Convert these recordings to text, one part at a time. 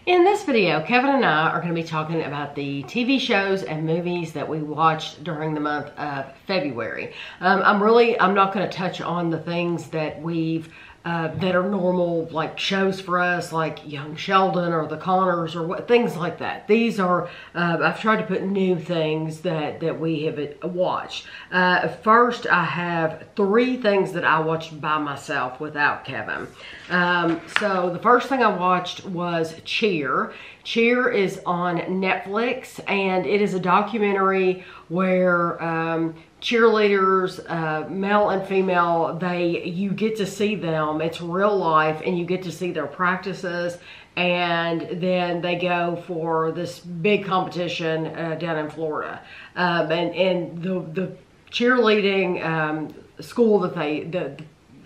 In this video, Kevin and I are going to be talking about the TV shows and movies that we watched during the month of February. I'm not going to touch on the things that that are normal, like shows for us, like Young Sheldon or The Connors or things like that. These are, I've tried to put new things that we have watched. First, I have 3 things that I watched by myself without Kevin. So the first thing I watched was Cheer. Cheer is on Netflix, and it is a documentary where cheerleaders, male and female, you get to see them. It's real life, and you get to see their practices, and then they go for this big competition down in Florida. And the cheerleading school that the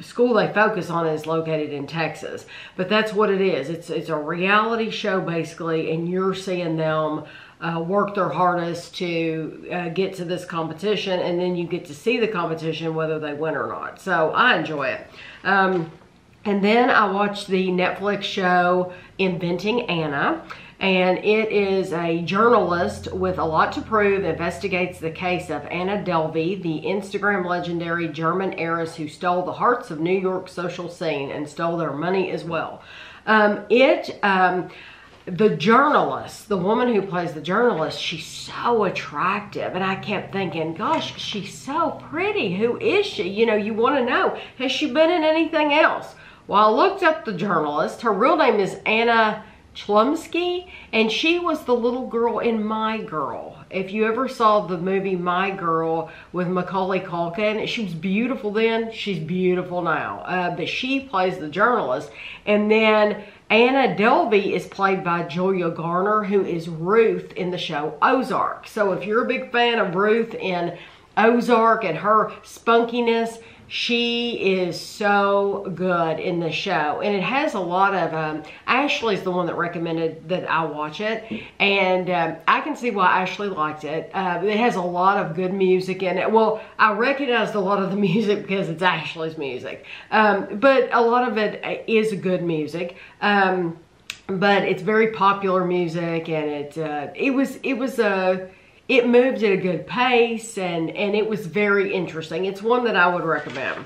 school they focus on is located in Texas, but that's what it is. It's a reality show basically, and you're seeing them work their hardest to get to this competition, and then you get to see the competition whether they win or not. So I enjoy it. And then I watched the Netflix show Inventing Anna, and it is a journalist with a lot to prove, investigates the case of Anna Delvey, the Instagram legendary German heiress who stole the hearts of New York's social scene and stole their money as well. The journalist, the woman who plays the journalist, she's so attractive. And I kept thinking, gosh, she's so pretty. Who is she? You know, you want to know, has she been in anything else? Well, I looked up the journalist. Her real name is Anna Chlumsky, and she was the little girl in My Girl. If you ever saw the movie My Girl with Macaulay Culkin, she was beautiful then, she's beautiful now. But she plays the journalist. And then Anna Delvey is played by Julia Garner, who is Ruth in the show Ozark. So if you're a big fan of Ruth in Ozark and her spunkiness, she is so good in the show. And it has a lot of, Ashley's the one that recommended that I watch it. And I can see why Ashley liked it. It has a lot of good music in it. Well, I recognized a lot of the music because it's Ashley's music. But a lot of it is good music. But it's very popular music, and it moved at a good pace, and it was very interesting. It's one that I would recommend.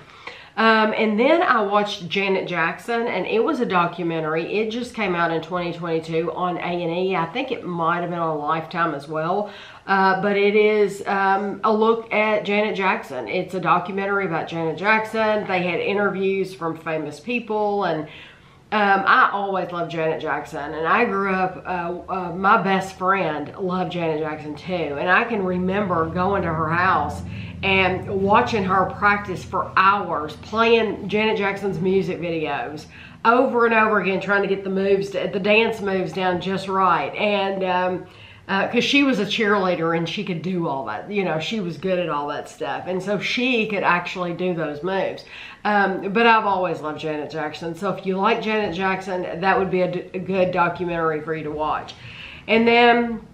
And then I watched Janet Jackson, and it was a documentary. It just came out in 2022 on A&E. I think it might have been on Lifetime as well. But it is a look at Janet Jackson. It's a documentary about Janet Jackson. They had interviews from famous people, and I always loved Janet Jackson, and I grew up, my best friend loved Janet Jackson too, and I can remember going to her house and watching her practice for hours, playing Janet Jackson's music videos over and over again, trying to get the dance moves down just right. And because she was a cheerleader and she could do all that, you know, she was good at all that stuff, and so she could actually do those moves. But I've always loved Janet Jackson, so if you like Janet Jackson, that would be a good documentary for you to watch. And then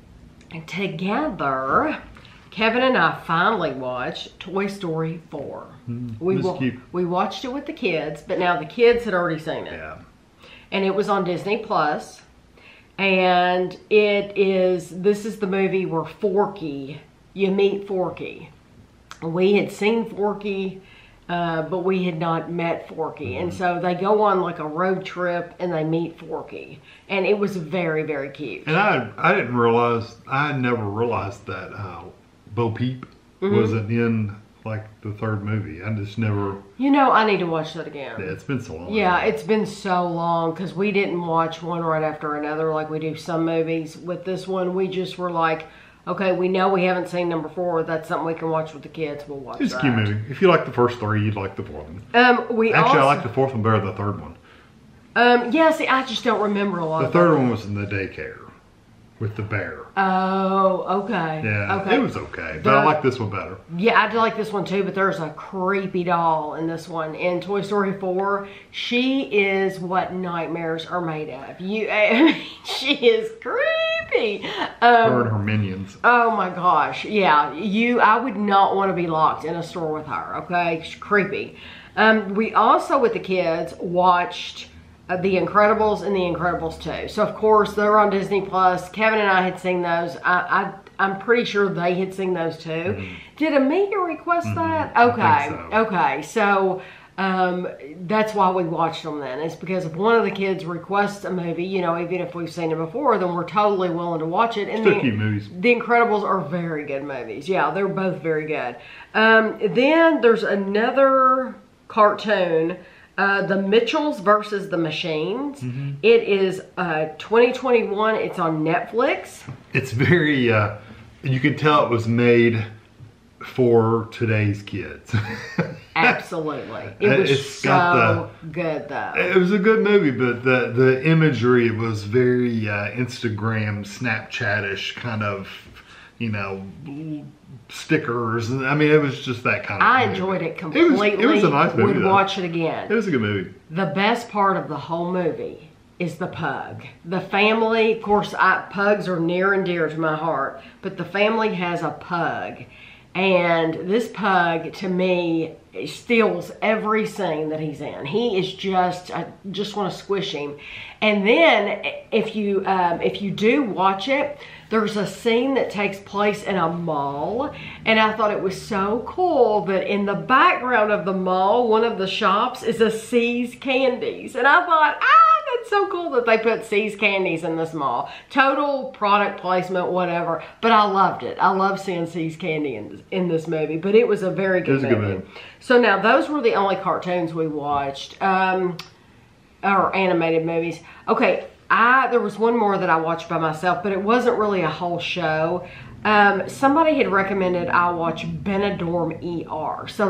together, Kevin and I finally watched Toy Story 4. We watched it with the kids, but now the kids had already seen it. Yeah. And it was on Disney Plus. And this is the movie where you meet Forky. We had seen Forky, but we had not met Forky. And so they go on like a road trip and they meet Forky. And it was very, very cute. And I never realized that Bo Peep wasn't in like the 3rd movie. I just never... You know, I need to watch that again. Yeah, it's been so long. Yeah, it's been so long because we didn't watch one right after another like we do some movies. With this one, we just were like, okay, we know we haven't seen number 4. That's something we can watch with the kids. We'll watch It's a cute movie. If you like the first 3, you'd like the 4th one. Actually, I like the 4th one better than the 3rd one. Yeah, see, I just don't remember a lot of the 3rd one was in the daycare with the bear. Oh, okay. Yeah, okay. It was okay, but I like this one better. Yeah, I do like this one too, but there's a creepy doll in this one. In Toy Story 4, she is what nightmares are made of. She is creepy. Her and her minions. Oh my gosh, yeah. I would not want to be locked in a store with her, okay? She's creepy. We also, with the kids, watched The Incredibles and The Incredibles 2. So of course they're on Disney Plus. Kevin and I had seen those. I'm pretty sure they had seen those too. Mm-hmm. Did Amelia request that? Okay. I think so. Okay. So that's why we watched them then. It's because if one of the kids requests a movie, you know, even if we've seen it before, then we're totally willing to watch it. And Still cute movies. The Incredibles are very good movies. Yeah, they're both very good. Then there's another cartoon, The Mitchells versus the Machines. Mm-hmm. It is 2021. It's on Netflix. It's very, you can tell it was made for today's kids. Absolutely. It was so good though. It was a good movie, but the imagery was very Instagram, Snapchat-ish kind of, you know, stickers. I mean, it was just that kind of I enjoyed it completely. It was a nice movie. Would watch it again. It was a good movie. The best part of the whole movie is the pug. The family, of course, pugs are near and dear to my heart, but the family has a pug. And this pug, to me, steals every scene that he's in. He is just, I just want to squish him. And then, if you do watch it, there's a scene that takes place in a mall. And I thought it was so cool that in the background of the mall, one of the shops is a C's Candies. And I thought, that's so cool that they put C's Candies in this mall. Total product placement, whatever. But I loved it. I love seeing C's Candy in this movie. But it was a very good movie. So now, those were the only cartoons we watched. Or animated movies. Okay, there was one more that I watched by myself, but it wasn't really a whole show. Somebody had recommended I watch Benidorm Er. So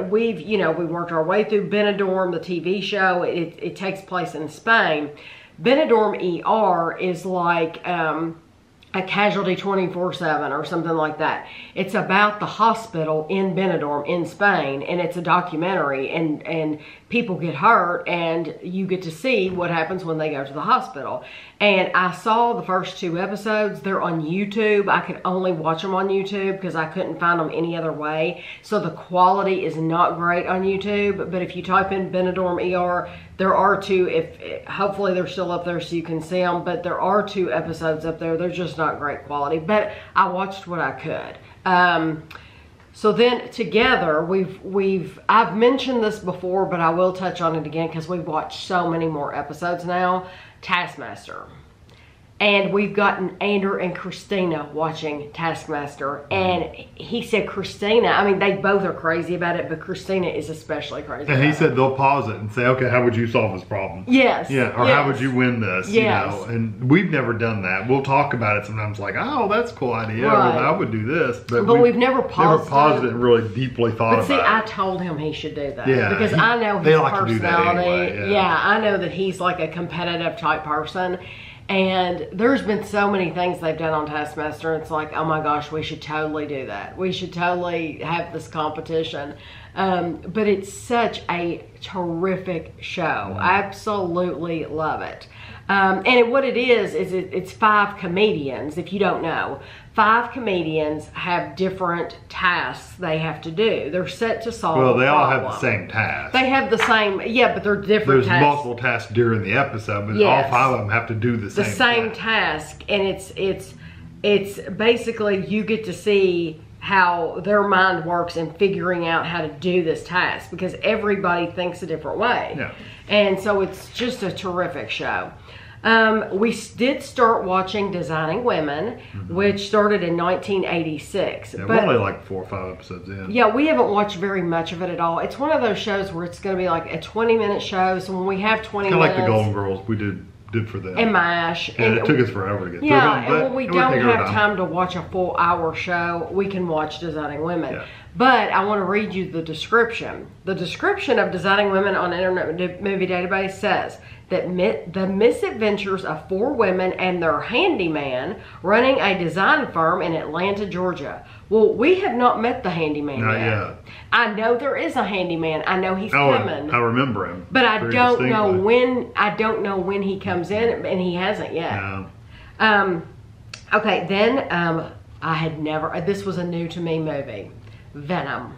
we worked our way through Benidorm, the TV show. It takes place in Spain. Benidorm Er is like a Casualty 24/7 or something like that. It's about the hospital in Benidorm in Spain, and it's a documentary, and people get hurt, and you get to see what happens when they go to the hospital. And I saw the first 2 episodes. They're on YouTube. I could only watch them on YouTube because I couldn't find them any other way. So the quality is not great on YouTube, but if you type in Benidorm Er, there are 2, hopefully they're still up there so you can see them, but there are 2 episodes up there. They're just not great quality, but I watched what I could. So then together, I've mentioned this before, but I will touch on it again because we've watched so many more episodes now. Taskmaster. And we've gotten Andrew and Christina watching Taskmaster. And he said Christina, I mean, they both are crazy about it, but Christina is especially crazy And he said they'll pause it and say, okay, how would you solve this problem? Yes. Yeah, or how would you win this? Yes. You know, and we've never done that. We'll talk about it sometimes like, oh, that's a cool idea. Right. Or I would do this. But we've never paused it and really deeply thought about it. But see, I told him he should do that. Yeah, because I know his like personality. To do that anyway, yeah, I know that he's like a competitive type person. And there's been so many things they've done on Taskmaster. It's like, oh my gosh, we should totally do that. We should totally have this competition. But it's such a terrific show. I absolutely love it. And what it is it's 5 comedians, if you don't know. 5 comedians have different tasks they have to do. They're set to solve Well, they a all problem. have the same task. They have the same, yeah, but they're different There's tasks. multiple tasks during the episode, but Yes. all 5 of them have to do the same task. And it's basically you get to see how their mind works in figuring out how to do this task because everybody thinks a different way. Yeah. And so it's just a terrific show. We did start watching Designing Women, which started in 1986. Yeah, but we're only like 4 or 5 episodes in. yeah, we haven't watched very much of it at all. It's one of those shows where it's going to be like a 20-minute show. So when we have 20 Kind of minutes. like the Golden Girls we did for them. And MASH. Yeah, and it took us forever to get through Yeah, them. and when we don't have time time to watch a full hour show, we can watch Designing Women. Yeah. But I want to read you the description. The description of Designing Women on Internet Movie Database says that the misadventures of 4 women and their handyman running a design firm in Atlanta, Georgia. Well, we have not met the handyman Not yet. yet. I know there is a handyman. I know he's coming. I remember him. But I very don't know distinctly. when. I don't know when he comes in, and he hasn't yet. No. Okay, then I had never. This was a new to me movie, Venom.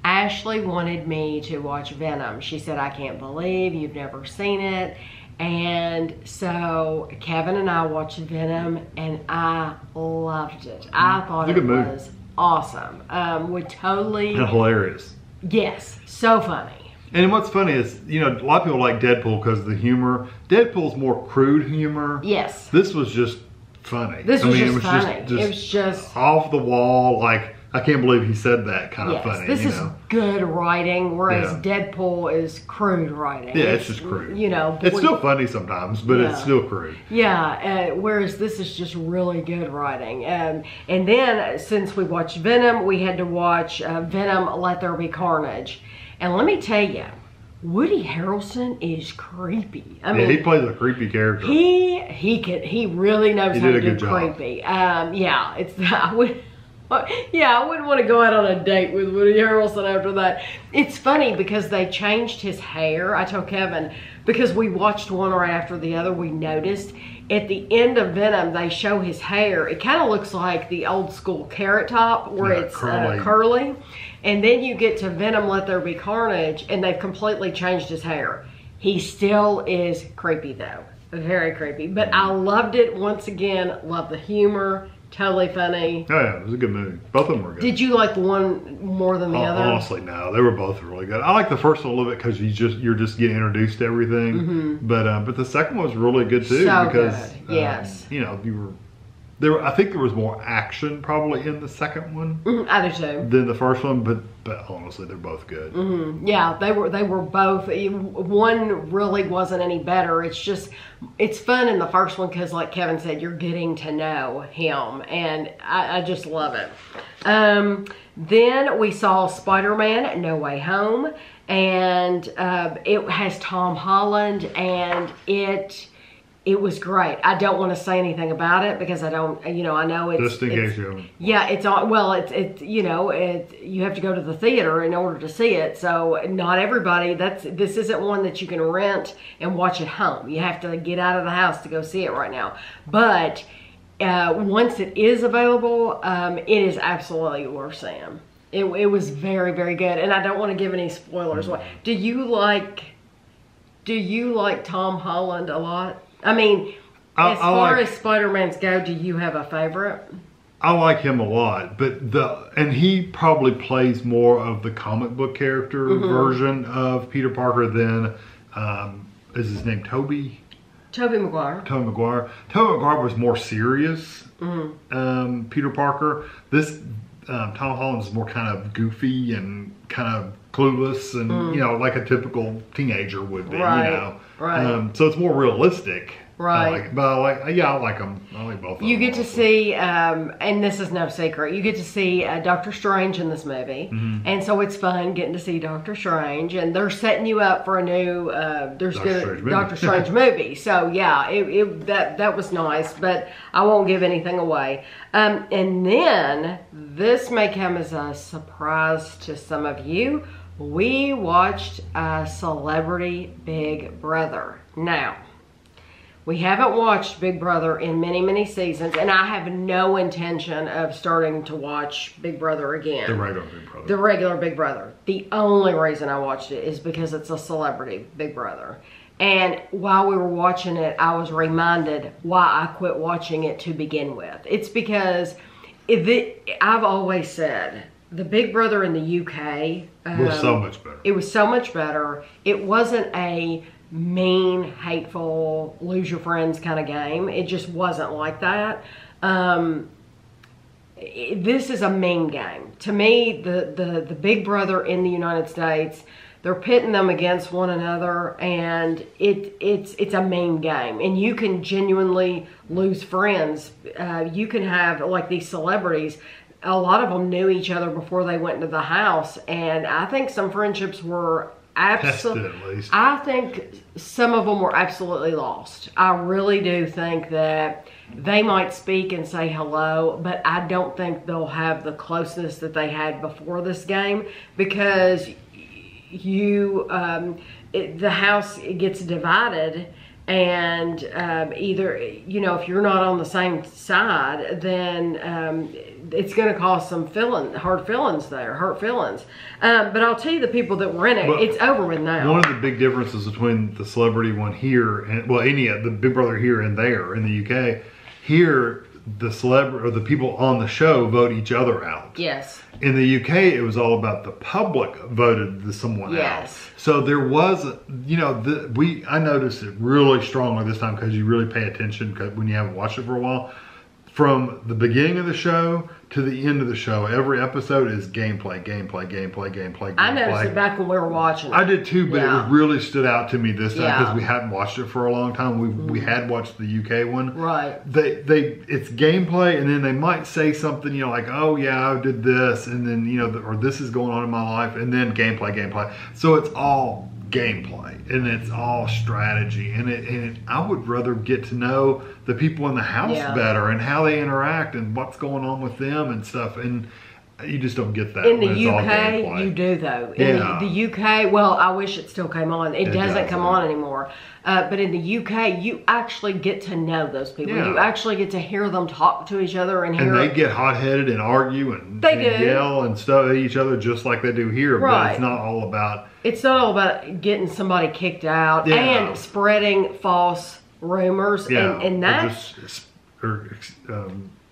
Ashley wanted me to watch Venom. She said, I can't believe you've never seen it. And so Kevin and I watched Venom, and I loved it. I thought it was awesome. Would totally... And hilarious. Yes, so funny. And what's funny is, you know, a lot of people like Deadpool because of the humor. Deadpool's more crude humor. Yes. This was just funny. This was just funny. It was just... off the wall, like... I can't believe he said that kind of funny. This is good writing, whereas Deadpool is crude writing. Yeah, it's just crude. You know, it's still funny sometimes, but it's still crude. Yeah, whereas this is just really good writing. And then since we watched Venom, we had to watch Venom: Let There Be Carnage. And let me tell you, Woody Harrelson is creepy. I mean, he plays a creepy character. He really knows how to do creepy. I wouldn't want to go out on a date with Woody Harrelson after that. It's funny because they changed his hair. I told Kevin, because we watched one right after the other, we noticed at the end of Venom, they show his hair. It kind of looks like the old school Carrot Top where it's curly. And then you get to Venom: Let There Be Carnage, and they've completely changed his hair. He still is creepy though. Very creepy. But I loved it once again. Loved the humor. Totally funny. Oh yeah, it was a good movie. Both of them were good. Did you like one more than the other? Honestly, no. They were both really good. I like the first one a little bit because you're just getting introduced to everything. But the second one was really good too because good. Yes. You know, I think there was more action probably in the second one. I do too. Than the first one, but honestly, they're both good. Yeah, they were both. One really wasn't any better. It's fun in the first one because, like Kevin said, you're getting to know him, and I just love it. Then we saw Spider-Man: No Way Home, and it has Tom Holland, and it was great. I don't want to say anything about it because I don't, I know it's... Just in case you haven't. Yeah, it's on, well, you have to go to the theater in order to see it. So not everybody, this isn't one that you can rent and watch at home. You have to get out of the house to go see it right now. But once it is available, it is absolutely worth seeing. It was very, very good. And I don't want to give any spoilers. Do you like Tom Holland a lot? I mean, as far as Spider-Mans go, do you have a favorite? I like him a lot, and he probably plays more of the comic book character version of Peter Parker than, is his name Tobey? Tobey Maguire. Tobey Maguire was more serious, Peter Parker. This, Tom Holland is more kind of goofy and kind of clueless and, like a typical teenager would be, Right. So it's more realistic. Right. I like them. I like both of them. You get to see, and this is no secret, you get to see Doctor Strange in this movie. And so it's fun getting to see Doctor Strange. And they're setting you up for a new Doctor Strange movie. So yeah, that was nice, but I won't give anything away. And then, this may come as a surprise to some of you. We watched Celebrity Big Brother. Now, we haven't watched Big Brother in many, many seasons, and I have no intention of starting to watch Big Brother again. The regular Big Brother. The regular Big Brother. The only reason I watched it is because it's a Celebrity Big Brother. And while we were watching it, I was reminded why I quit watching it to begin with. It's because I've always said the Big Brother in the UK was so much better. It was so much better. It wasn't a mean, hateful, lose your friends kind of game. It just wasn't like that. This is a mean game. To me, the Big Brother in the United States, they're pitting them against one another, and it's a mean game. And you can genuinely lose friends. You can have, like these celebrities, a lot of them knew each other before they went into the house, and I think some friendships were tested at least. I think some of them were absolutely lost. I really do think that they might speak and say hello, but I don't think they'll have the closeness that they had before this game, because the house gets divided. And either, if you're not on the same side, then it's going to cause some hurt feelings. But I'll tell you the people that were in it, it's over with now. One of the big differences between the celebrity one here and, well, the Big Brother here and there in the UK, here the celebrity or the people on the show vote each other out. Yes. In the UK, it was all about the public voted someone out. So there was, I noticed it really strongly this time because you really pay attention when you haven't watched it for a while. From the beginning of the show to the end of the show, every episode is gameplay. I noticed it back when we were watching it. I did too, but it really stood out to me this time because we hadn't watched it for a long time. We had watched the UK one. Right. It's gameplay, and then they might say something, like, oh yeah, I did this, and then or this is going on in my life, and then gameplay. So it's all gameplay and it's all strategy, and I would rather get to know the people in the house better and how they interact and what's going on with them and stuff, and you just don't get that in the UK. You do though. In the UK, well, I wish it still came on. It doesn't come on anymore. But in the UK, you actually get to know those people. You actually get to hear them talk to each other and they get hot-headed and argue and yell and stuff at each other just like they do here. Right. But it's not all about. It's not all about getting somebody kicked out and spreading false rumors and that.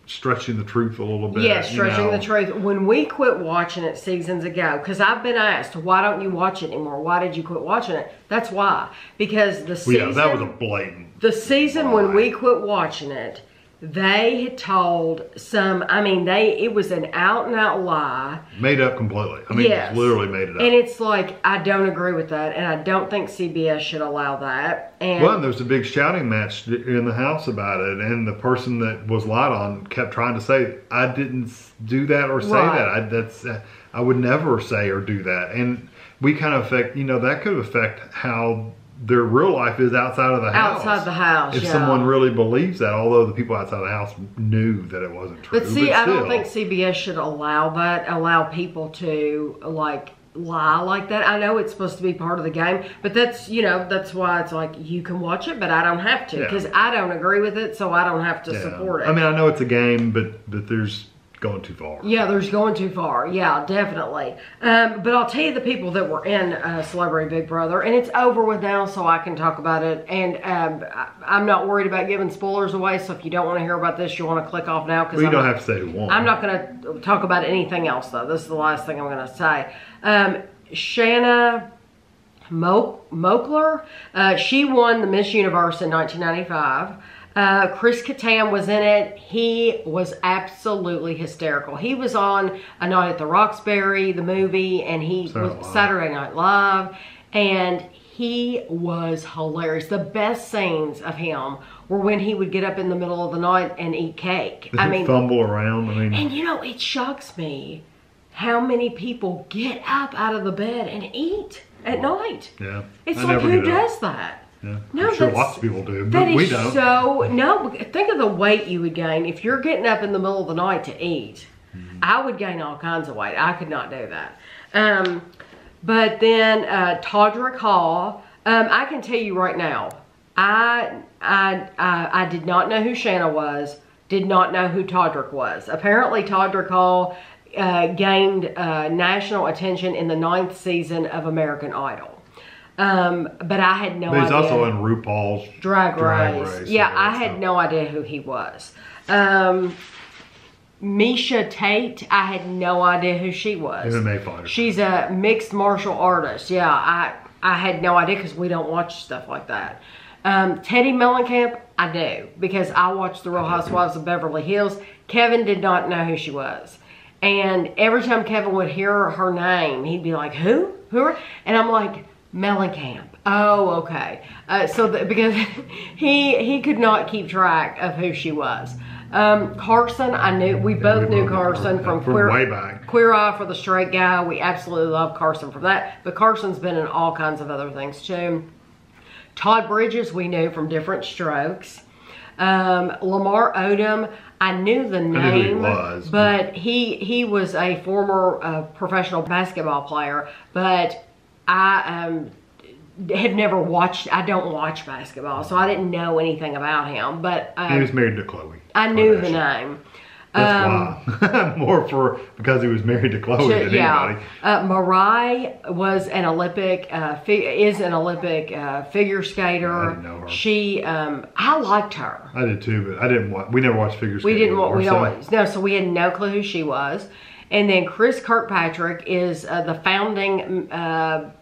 Stretching the truth a little bit. Yeah, stretching the truth. When we quit watching it seasons ago, because I've been asked, why don't you watch it anymore? Why did you quit watching it? That's why. Because the season... that was a blatant... The season when we quit watching it, they had told it was an out-and-out lie. Made up completely. It's literally made it up. And it's like, I don't agree with that, and I don't think CBS should allow that. And there was a big shouting match in the house about it, and the person that was lied on kept trying to say, I didn't do that or say that. I would never say or do that. And we kind of affect, that could affect how their real life is outside of the house. Outside the house, if someone really believes that, although the people outside the house knew that it wasn't true. But see, I don't think CBS should allow people to lie like that. I know it's supposed to be part of the game, but that's why it's like you can watch it, but I don't have to because I don't agree with it, so I don't have to support it. I know it's a game, but there's going too far. Yeah, there's going too far. Yeah, definitely. But I'll tell you the people that were in Celebrity Big Brother, and it's over with now, so I can talk about it. And I'm not worried about giving spoilers away, so if you don't want to hear about this, you want to click off now. Because you don't have to say who won. I'm not going to talk about anything else, though. This is the last thing I'm going to say. Shanna Moakler, she won the Miss Universe in 1995. Chris Kattan was in it. He was absolutely hysterical. He was on A Night at the Roxbury, the movie, and he was Saturday Night Live, and he was hilarious. The best scenes of him were when he would get up in the middle of the night and eat cake. Fumble around. And it shocks me how many people get up out of the bed and eat at night. Yeah. It's like, who does that? Yeah, no, I'm sure lots of people do, but we don't. Think of the weight you would gain if you're getting up in the middle of the night to eat. I would gain all kinds of weight. I could not do that. But then Todrick Hall, I can tell you right now, I did not know who Shanna was, did not know who Todrick was. Apparently Todrick Hall gained national attention in the 9th season of American Idol. But I had no idea. He's also in RuPaul's Drag Race. Yeah, I had no idea who he was. Misha Tate, I had no idea who she was. MMA fighter. She's a mixed martial artist. Yeah, I had no idea because we don't watch stuff like that. Teddy Mellencamp, I do because I watched The Real Housewives of Beverly Hills. Kevin did not know who she was. And every time Kevin would hear her name, he'd be like, who? Who? And I'm like, Mellencamp. Oh, okay. Because he could not keep track of who she was. Carson, we both knew Carson from way back. Queer Eye for the Straight Guy. We absolutely love Carson for that. But Carson's been in all kinds of other things too. Todd Bridges, we knew from Different Strokes. Lamar Odom, I knew the name, but he was a former professional basketball player, but I have never watched, I don't watch basketball, so I didn't know anything about him, but he was married to Chloe. I knew the name. That's why. More because he was married to Chloe than anybody. Mariah was an Olympic, is an Olympic figure skater. I didn't know her. She, I liked her. I did too, but I didn't watch. We never watched figure skating. We didn't. So we had no clue who she was. And then Chris Kirkpatrick is the founding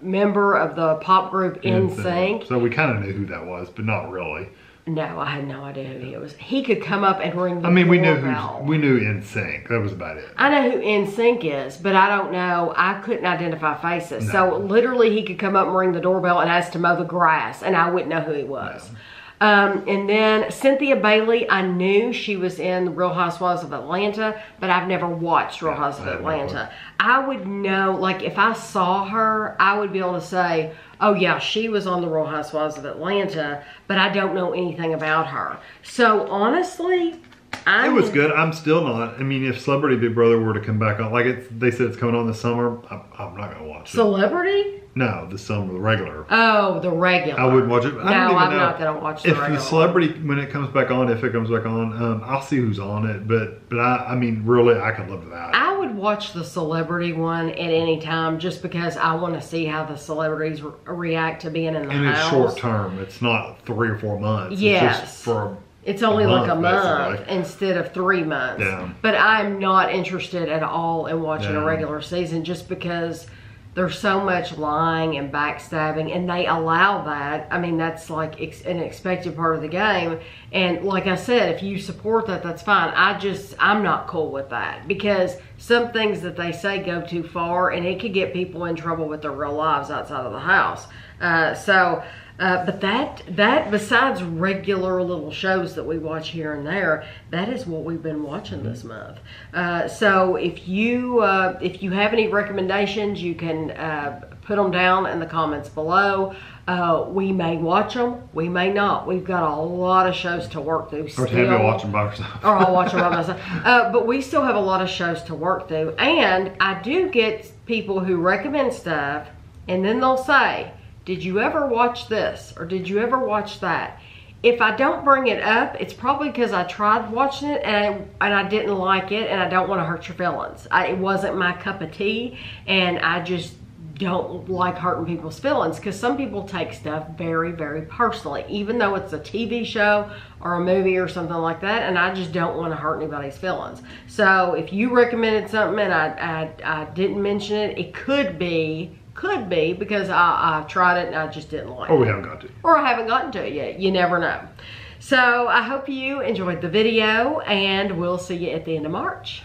member of the pop group NSYNC. So we kind of knew who that was, but not really. No, I had no idea who he was. He could come up and ring the we doorbell. we knew NSYNC. That was about it. I know who NSYNC is, but I don't know. I couldn't identify faces. No. So literally he could come up and ring the doorbell and ask to mow the grass, and I wouldn't know who he was. No. And then Cynthia Bailey, I knew she was in Real Housewives of Atlanta, but I've never watched Real Housewives of Atlanta. I would know, like if I saw her, I would be able to say, oh yeah, she was on the Real Housewives of Atlanta, but I don't know anything about her. So honestly, it was good. I'm still not. I mean, if Celebrity Big Brother were to come back on, like they said it's coming on this summer, I'm not going to watch it. Celebrity? No, the summer, the regular. Oh, the regular. I wouldn't watch it. No, I'm not going to watch the regular. If the Celebrity, when it comes back on, if it comes back on, I'll see who's on it. But I mean, really, I can live with that. I would watch the Celebrity one at any time just because I want to see how the celebrities react to being in the house. And it's short term. It's not 3 or 4 months. Yes. It's just for it's only like a month basically. instead of 3 months. Yeah. But I'm not interested at all in watching a regular season just because there's so much lying and backstabbing, and they allow that. I mean, that's like an expected part of the game. And like I said, if you support that, that's fine. I'm not cool with that because some things that they say go too far, and it could get people in trouble with their real lives outside of the house. But that besides regular little shows that we watch here and there, that is what we've been watching this month. So if you have any recommendations, you can put them down in the comments below. We may watch them, we may not. We've got a lot of shows to work through still. Or have you watch them by yourself. Or I'll watch them by myself. But we still have a lot of shows to work through. And I do get people who recommend stuff, and then they'll say, did you ever watch this? Or did you ever watch that? If I don't bring it up, it's probably because I tried watching it and I didn't like it, and I don't want to hurt your feelings. It wasn't my cup of tea, and I just don't like hurting people's feelings because some people take stuff very, very personally, even though it's a TV show or a movie or something like that, and I just don't want to hurt anybody's feelings. So if you recommended something and I didn't mention it, it could be because I tried it and I just didn't like it. Or we haven't got to. Or I haven't gotten to it yet. You never know. So I hope you enjoyed the video, and we'll see you at the end of March.